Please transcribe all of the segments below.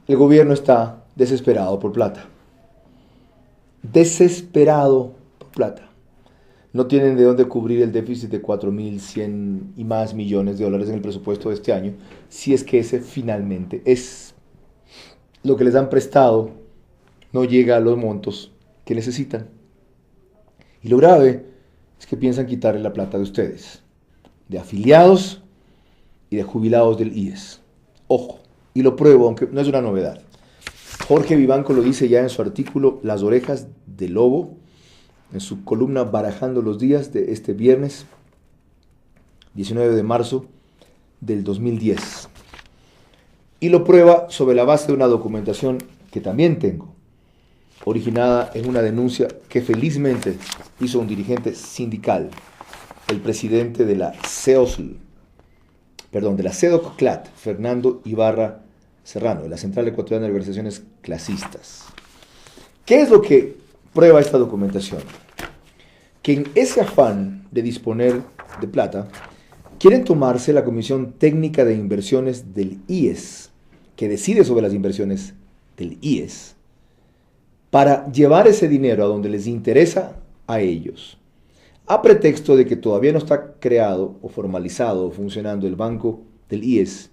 El gobierno está desesperado por plata. Desesperado por plata. No tienen de dónde cubrir el déficit de 4.100 y más millones de dólares en el presupuesto de este año, si es que ese finalmente es. Lo que les han prestado no llega a los montos que necesitan. Y lo grave es que piensan quitarle la plata de ustedes, de afiliados y de jubilados del IES. Ojo, y lo pruebo, aunque no es una novedad. Jorge Vivanco lo dice ya en su artículo Las orejas del lobo, en su columna Barajando los días de este viernes 19 de marzo del 2010. Y lo prueba sobre la base de una documentación que también tengo, originada en una denuncia que felizmente hizo un dirigente sindical, el presidente de la CEDOC-CLAT, Fernando Ibarra Serrano, de la Central Ecuatoriana de Organizaciones Clasistas. ¿Qué es lo que prueba esta documentación? Que en ese afán de disponer de plata, quieren tomarse la Comisión Técnica de Inversiones del IES, que decide sobre las inversiones del IES, para llevar ese dinero a donde les interesa a ellos, a pretexto de que todavía no está creado o formalizado o funcionando el banco del IES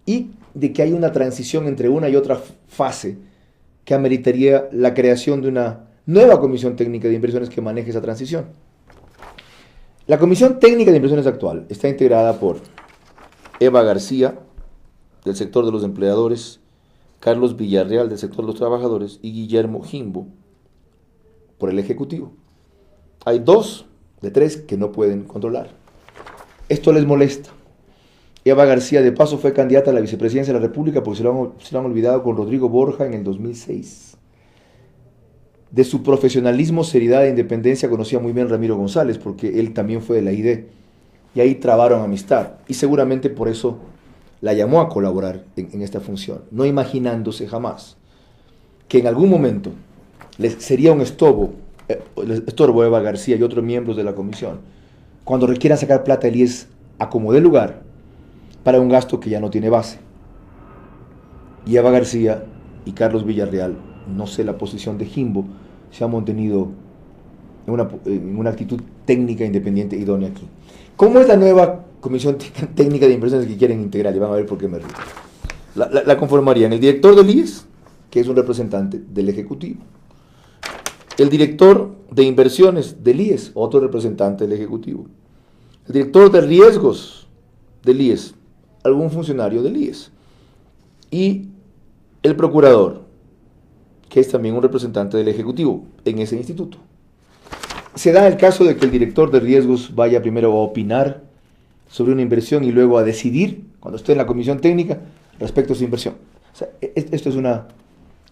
y de que hay una transición entre una y otra fase que ameritaría la creación de una nueva Comisión Técnica de Inversiones que maneje esa transición. La Comisión Técnica de Inversiones actual está integrada por Eva García, del sector de los empleadores, Carlos Villarreal, del sector de los trabajadores, y Guillermo Jimbo, por el Ejecutivo. Hay 2 de 3 que no pueden controlar. Esto les molesta. Eva García, de paso, fue candidata a la vicepresidencia de la República porque se lo han olvidado con Rodrigo Borja en el 2006. De su profesionalismo, seriedad e independencia conocía muy bien Ramiro González, porque él también fue de la ID, y ahí trabaron amistad, y seguramente por eso la llamó a colaborar en esta función, no imaginándose jamás que en algún momento les sería un estorbo Eva García y otros miembros de la comisión, cuando requieran sacar plata del IES a como dé lugar, para un gasto que ya no tiene base. Y Eva García y Carlos Villarreal, no sé la posición de Jimbo, se han mantenido en una actitud técnica independiente idónea aquí. ¿Cómo es la nueva Comisión Técnica de Inversiones que quieren integrar? Y van a ver por qué me río. La conformarían el director del IES, que es un representante del Ejecutivo, el director de inversiones del IES, otro representante del Ejecutivo, el director de riesgos del IES, algún funcionario del IES, y el procurador, que es también un representante del Ejecutivo en ese instituto. Se da el caso de que el director de riesgos vaya primero a opinar sobre una inversión y luego a decidir, cuando esté en la comisión técnica, respecto a esa inversión. O sea, esto es una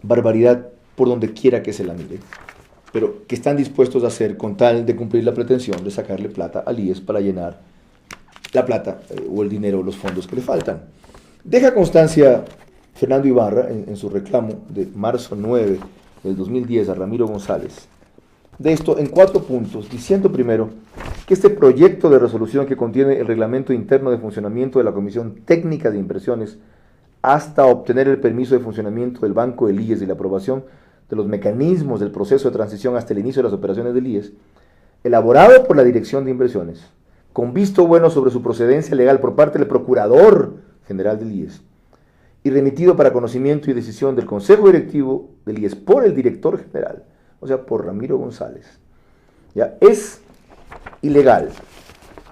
barbaridad por donde quiera que se la mire, pero que están dispuestos a hacer con tal de cumplir la pretensión de sacarle plata al IES para llenar la plata o el dinero o los fondos que le faltan. Deja constancia Fernando Ibarra en su reclamo de marzo 9 del 2010 a Ramiro González de esto en 4 puntos, diciendo primero que este proyecto de resolución que contiene el reglamento interno de funcionamiento de la Comisión Técnica de Inversiones hasta obtener el permiso de funcionamiento del Banco del IES y la aprobación de los mecanismos del proceso de transición hasta el inicio de las operaciones del IES, elaborado por la Dirección de Inversiones, con visto bueno sobre su procedencia legal por parte del Procurador General del IES, y remitido para conocimiento y decisión del Consejo Directivo del IES por el Director General, o sea, por Ramiro González, ya es ilegal.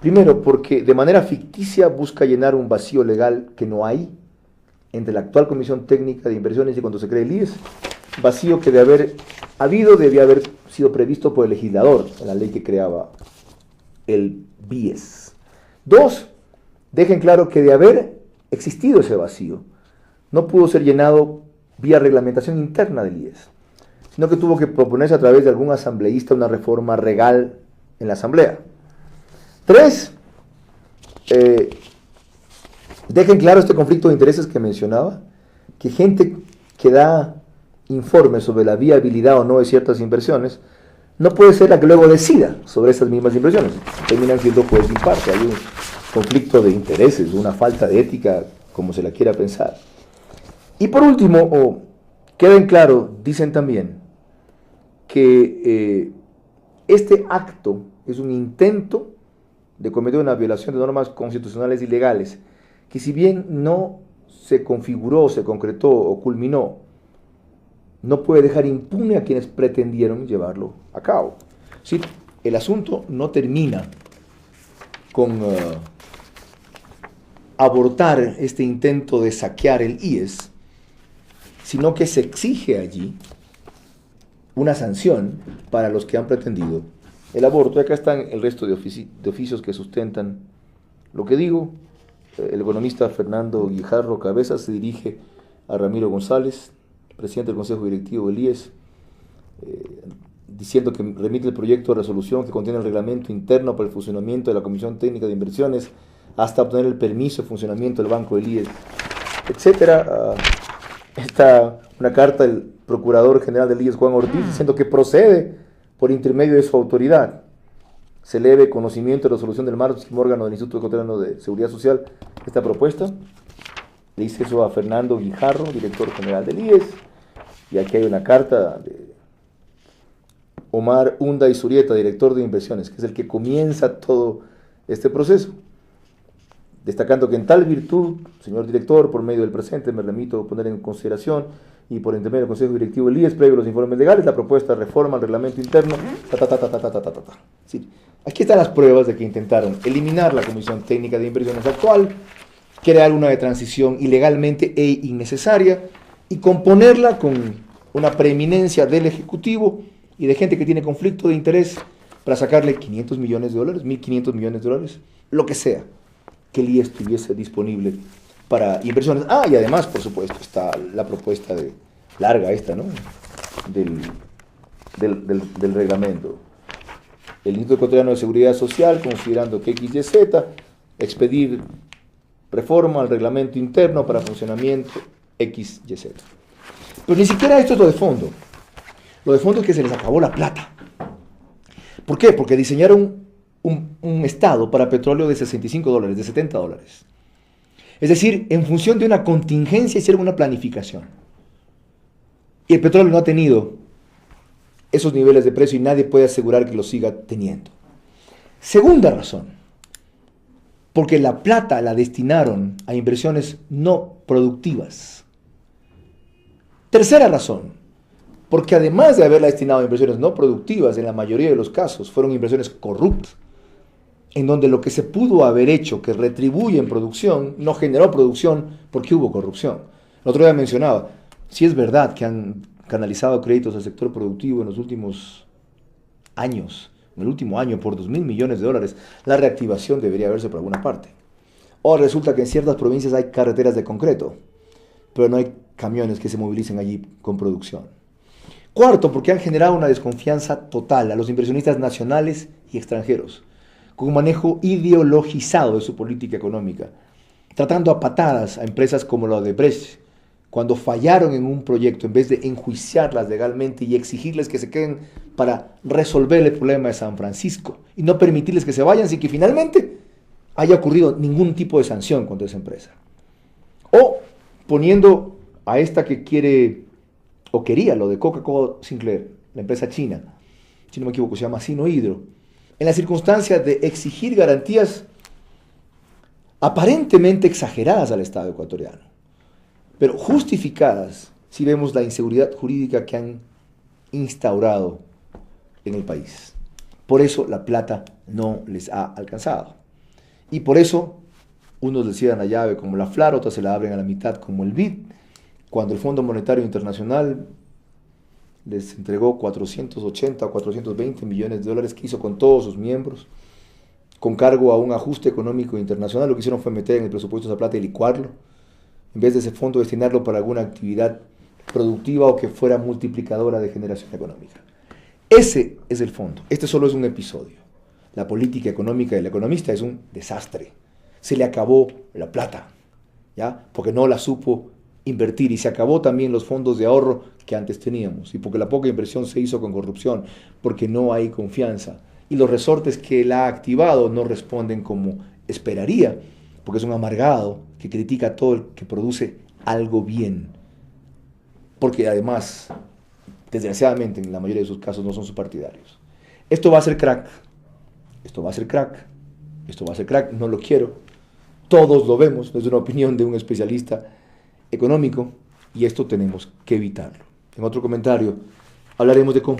Primero, porque de manera ficticia busca llenar un vacío legal que no hay entre la actual Comisión Técnica de Inversiones y cuando se cree el IES, vacío que de haber habido debía haber sido previsto por el legislador en la ley que creaba el BIES. 2, dejen claro que de haber existido ese vacío, no pudo ser llenado vía reglamentación interna del IES, sino que tuvo que proponerse a través de algún asambleísta una reforma regal en la asamblea. 3, dejen claro este conflicto de intereses que mencionaba, que gente que da informes sobre la viabilidad o no de ciertas inversiones, no puede ser la que luego decida sobre esas mismas inversiones. Terminan siendo juez y parte. Hay un conflicto de intereses, una falta de ética, como se la quiera pensar. Y por último, queda en claro, dicen también, que este acto es un intento de cometer una violación de normas constitucionales y legales, que si bien no se configuró, se concretó o culminó, no puede dejar impune a quienes pretendieron llevarlo a cabo. Sí, el asunto no termina con abortar este intento de saquear el IES, sino que se exige allí una sanción para los que han pretendido el aborto. Y acá están el resto de oficios que sustentan lo que digo. El economista Fernando Guijarro Cabeza se dirige a Ramiro González, presidente del Consejo Directivo del IES, diciendo que remite el proyecto de resolución que contiene el reglamento interno para el funcionamiento de la Comisión Técnica de Inversiones hasta obtener el permiso de funcionamiento del Banco del IES, etc. Está una carta del Procurador General del IES, Juan Ortiz, diciendo que procede por intermedio de su autoridad se eleve conocimiento de resolución del máximo órgano del Instituto Ecuatoriano de Seguridad Social esta propuesta. Le dice eso a Fernando Guijarro, director general del IES, y aquí hay una carta de Omar Hunda y Zurieta, director de inversiones, que es el que comienza todo este proceso, destacando que en tal virtud, señor director, por medio del presente me remito a poner en consideración y por intermedio del Consejo Directivo del IES, previo a los informes legales, la propuesta de reforma al reglamento interno, Sí. Aquí están las pruebas de que intentaron eliminar la Comisión Técnica de Inversiones actual, crear una de transición ilegalmente e innecesaria y componerla con una preeminencia del Ejecutivo y de gente que tiene conflicto de interés para sacarle 500 millones de dólares, 1.500 millones de dólares, lo que sea que el IES estuviese disponible para inversiones. Y además, por supuesto, está la propuesta larga esta, ¿no? del reglamento. El Instituto Ecuatoriano de Seguridad Social, considerando que XYZ, expedir reforma al reglamento interno para funcionamiento XYZ. Pero ni siquiera esto es lo de fondo. Lo de fondo es que se les acabó la plata. ¿Por qué? Porque diseñaron un estado para petróleo de $65, de $70. Es decir, en función de una contingencia hicieron una planificación. Y el petróleo no ha tenido esos niveles de precio y nadie puede asegurar que lo siga teniendo. Segunda razón, porque la plata la destinaron a inversiones no productivas. Tercera razón, porque además de haberla destinado a inversiones no productivas, en la mayoría de los casos fueron inversiones corruptas, en donde lo que se pudo haber hecho que retribuye en producción, no generó producción porque hubo corrupción. El otro día mencionaba, si es verdad que han canalizado créditos al sector productivo en los últimos años, en el último año por $2.000 millones, la reactivación debería verse por alguna parte. O resulta que en ciertas provincias hay carreteras de concreto, pero no hay camiones que se movilicen allí con producción. Cuarto, porque han generado una desconfianza total a los inversionistas nacionales y extranjeros, con un manejo ideologizado de su política económica, tratando a patadas a empresas como la de Brecht, cuando fallaron en un proyecto, en vez de enjuiciarlas legalmente y exigirles que se queden para resolver el problema de San Francisco y no permitirles que se vayan sin que finalmente haya ocurrido ningún tipo de sanción contra esa empresa. O poniendo a esta que quiere o quería lo de Coca-Cola Sinclair, la empresa china, si no me equivoco se llama Sinohydro, en la circunstancia de exigir garantías aparentemente exageradas al Estado ecuatoriano, pero justificadas si vemos la inseguridad jurídica que han instaurado en el país. Por eso la plata no les ha alcanzado. Y por eso unos les cierran la llave como la FLAR, otros se la abren a la mitad como el BID, cuando el Fondo Monetario Internacional les entregó 480 o 420 millones de dólares que hizo con todos sus miembros, con cargo a un ajuste económico internacional. Lo que hicieron fue meter en el presupuesto esa plata y licuarlo, en vez de ese fondo destinarlo para alguna actividad productiva o que fuera multiplicadora de generación económica. Ese es el fondo. Este solo es un episodio. La política económica del economista es un desastre. Se le acabó la plata, ¿ya? Porque no la supo invertir, y se acabó también los fondos de ahorro que antes teníamos, y porque la poca inversión se hizo con corrupción, porque no hay confianza, y los resortes que él ha activado no responden como esperaría, porque es un amargado que critica a todo el que produce algo bien, porque además, desgraciadamente, en la mayoría de sus casos no son sus partidarios. Esto va a ser crack, esto va a ser crack, esto va a ser crack, no lo quiero. Todos lo vemos, es una opinión de un especialista económico y esto tenemos que evitarlo. En otro comentario hablaremos de cómo.